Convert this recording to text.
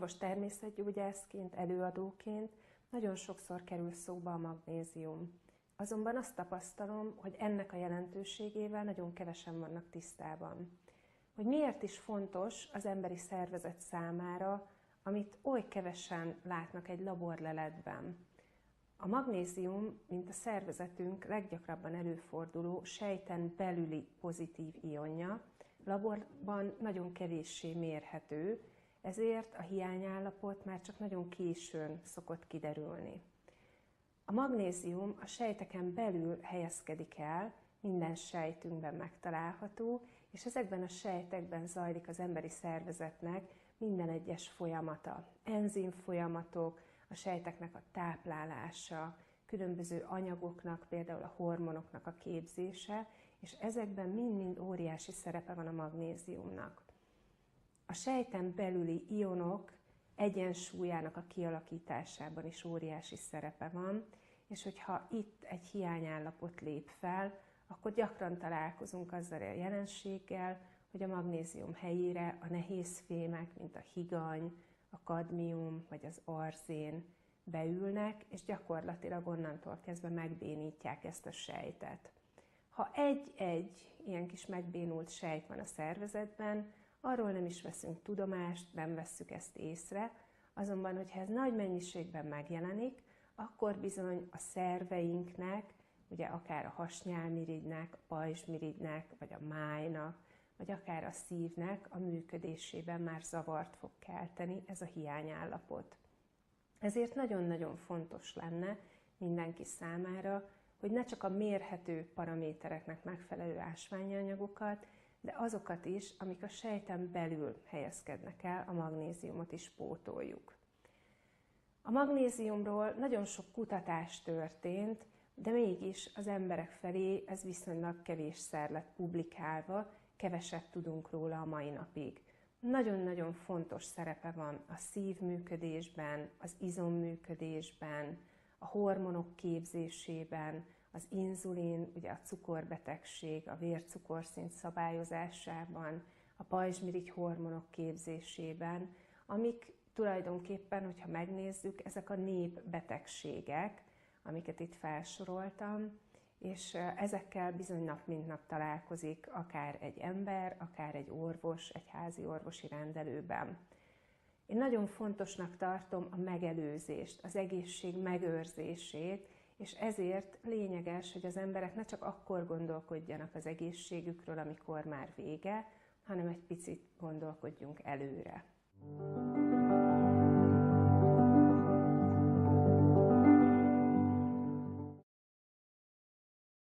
Orvos természetgyógyászként, előadóként nagyon sokszor kerül szóba a magnézium. Azonban azt tapasztalom, hogy ennek a jelentőségével nagyon kevesen vannak tisztában. Hogy miért is fontos az emberi szervezet számára, amit oly kevesen látnak egy laborleletben. A magnézium, mint a szervezetünk leggyakrabban előforduló sejten belüli pozitív ionja, laborban nagyon kevéssé mérhető, ezért a hiányállapot már csak nagyon későn szokott kiderülni. A magnézium a sejteken belül helyezkedik el, minden sejtünkben megtalálható, és ezekben a sejtekben zajlik az emberi szervezetnek minden egyes folyamata. Enzim folyamatok, a sejteknek a táplálása, különböző anyagoknak, például a hormonoknak a képzése, és ezekben mind-mind óriási szerepe van a magnéziumnak. A sejten belüli ionok egyensúlyának a kialakításában is óriási szerepe van, és hogyha itt egy hiányállapot lép fel, akkor gyakran találkozunk azzal a jelenséggel, hogy a magnézium helyére a nehézfémek, mint a higany, a kadmium vagy az arzén beülnek, és gyakorlatilag onnantól kezdve megbénítják ezt a sejtet. Ha egy-egy ilyen kis megbénult sejt van a szervezetben, arról nem is veszünk tudomást, nem vesszük ezt észre, azonban, hogyha ez nagy mennyiségben megjelenik, akkor bizony a szerveinknek, ugye akár a hasnyálmirigynek, a pajzsmirigynek, vagy a májnak, vagy akár a szívnek a működésében már zavart fog kelteni ez a hiányállapot. Ezért nagyon-nagyon fontos lenne mindenki számára, hogy ne csak a mérhető paramétereknek megfelelő ásványi anyagokat, de azokat is, amik a sejten belül helyezkednek el, a magnéziumot is pótoljuk. A magnéziumról nagyon sok kutatás történt, de mégis az emberek felé ez viszonylag kevésszer lett publikálva, keveset tudunk róla a mai napig. Nagyon-nagyon fontos szerepe van a szívműködésben, az izomműködésben, a hormonok képzésében, az inzulin, ugye a cukorbetegség, a vércukorszint szabályozásában, a pajzsmirigy hormonok képzésében, amik tulajdonképpen, hogyha megnézzük, ezek a népbetegségek, amiket itt felsoroltam, és ezekkel bizony nap mint nap találkozik akár egy ember, akár egy orvos, egy házi orvosi rendelőben. Én nagyon fontosnak tartom a megelőzést, az egészség megőrzését, és ezért lényeges, hogy az emberek ne csak akkor gondolkodjanak az egészségükről, amikor már vége, hanem egy picit gondolkodjunk előre.